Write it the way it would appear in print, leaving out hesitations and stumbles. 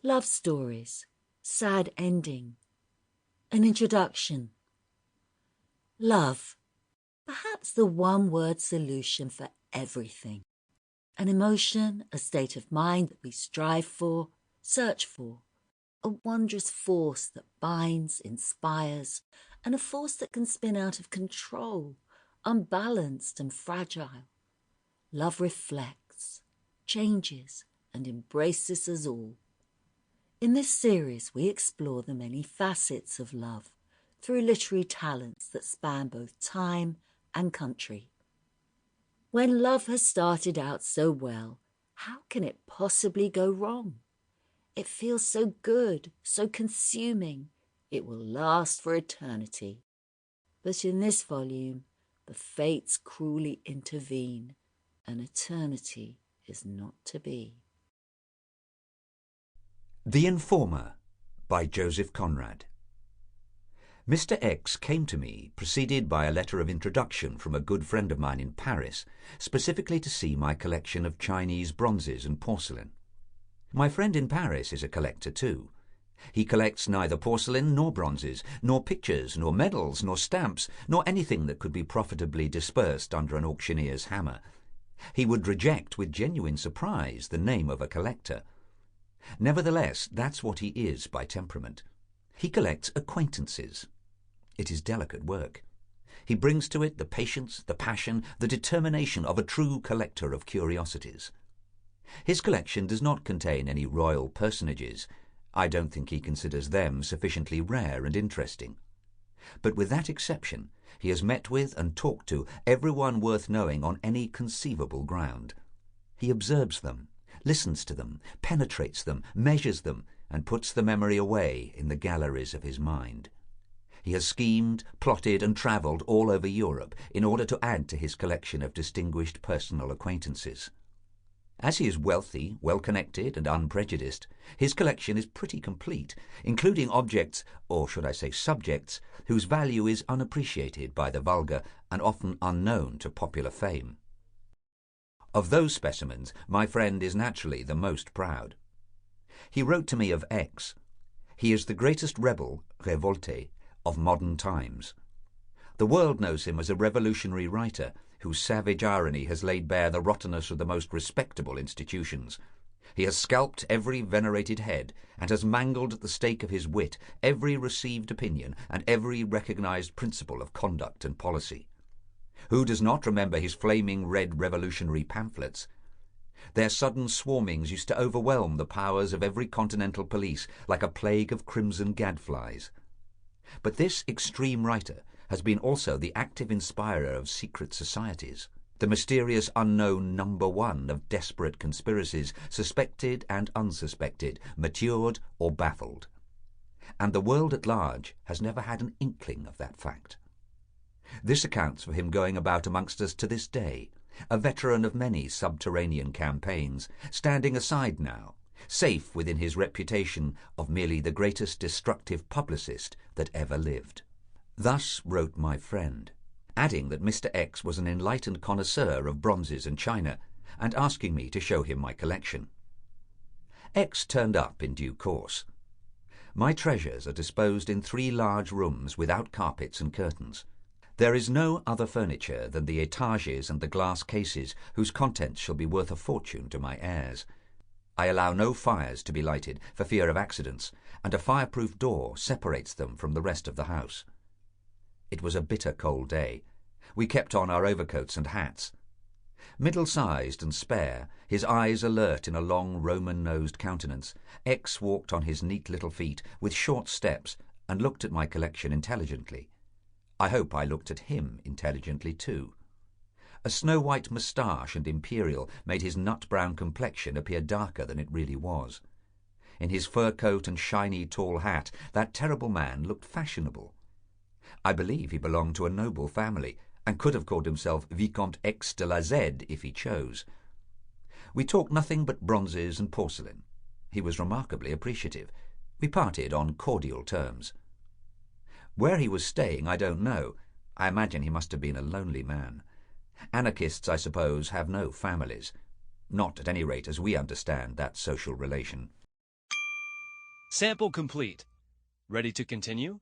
love stories, sad ending, an introduction. Love, perhaps the one-word solution for everything. An emotion, a state of mind that we strive for, search for, a wondrous force that binds, inspires, and a force that can spin out of control, unbalanced and fragile. Love reflects, changes, and embraces us all. In this series, we explore the many facets of love through literary talents that span both time and country. When love has started out so well, how can it possibly go wrong? It feels so good, so consuming, it will last for eternity. But in this volume, the fates cruelly intervene, and eternity is not to be. The Informer by Joseph Conrad. Mr. X came to me, preceded by a letter of introduction from a good friend of mine in Paris, specifically to see my collection of Chinese bronzes and porcelain. My friend in Paris is a collector too. He collects neither porcelain nor bronzes, nor pictures, nor medals, nor stamps, nor anything that could be profitably dispersed under an auctioneer's hammer. He would reject with genuine surprise the name of a collector. Nevertheless, that's what he is by temperament. He collects acquaintances. It is delicate work. He brings to it the patience, the passion, the determination of a true collector of curiosities. His collection does not contain any royal personages. I don't think he considers them sufficiently rare and interesting. But with that exception, he has met with and talked to everyone worth knowing on any conceivable ground. He observes them, listens to them, penetrates them, measures them, and puts the memory away in the galleries of his mind. He has schemed, plotted, and travelled all over Europe in order to add to his collection of distinguished personal acquaintances. As he is wealthy, well-connected, and unprejudiced, his collection is pretty complete, including objects, or should I say subjects, whose value is unappreciated by the vulgar and often unknown to popular fame. Of those specimens, my friend is naturally the most proud. He wrote to me of X. He is the greatest rebel, révolté, of modern times. The world knows him as a revolutionary writer whose savage irony has laid bare the rottenness of the most respectable institutions. He has scalped every venerated head and has mangled at the stake of his wit every received opinion and every recognized principle of conduct and policy. Who does not remember his flaming red revolutionary pamphlets? Their sudden swarmings used to overwhelm the powers of every continental police like a plague of crimson gadflies. But this extreme writer has been also the active inspirer of secret societies, the mysterious unknown number one of desperate conspiracies, suspected and unsuspected, matured or baffled. And the world at large has never had an inkling of that fact. This accounts for him going about amongst us to this day, a veteran of many subterranean campaigns, standing aside now, safe within his reputation of merely the greatest destructive publicist that ever lived. Thus wrote my friend, adding that Mr. X was an enlightened connoisseur of bronzes and china, and asking me to show him my collection. X turned up in due course. My treasures are disposed in 3 large rooms without carpets and curtains. There is no other furniture than the étages and the glass cases whose contents shall be worth a fortune to my heirs. I allow no fires to be lighted for fear of accidents, and a fireproof door separates them from the rest of the house. It was a bitter cold day. We kept on our overcoats and hats. Middle-sized and spare, his eyes alert in a long Roman-nosed countenance, X walked on his neat little feet with short steps and looked at my collection intelligently. I hope I looked at him intelligently too. A snow-white moustache and imperial made his nut-brown complexion appear darker than it really was. In his fur coat and shiny tall hat, that terrible man looked fashionable. I believe he belonged to a noble family, and could have called himself Vicomte X de la Z if he chose. We talked nothing but bronzes and porcelain. He was remarkably appreciative. We parted on cordial terms. Where he was staying I don't know. I imagine he must have been a lonely man. Anarchists, I suppose, have no families. Not, at any rate, as we understand that social relation. Sample complete. Ready to continue?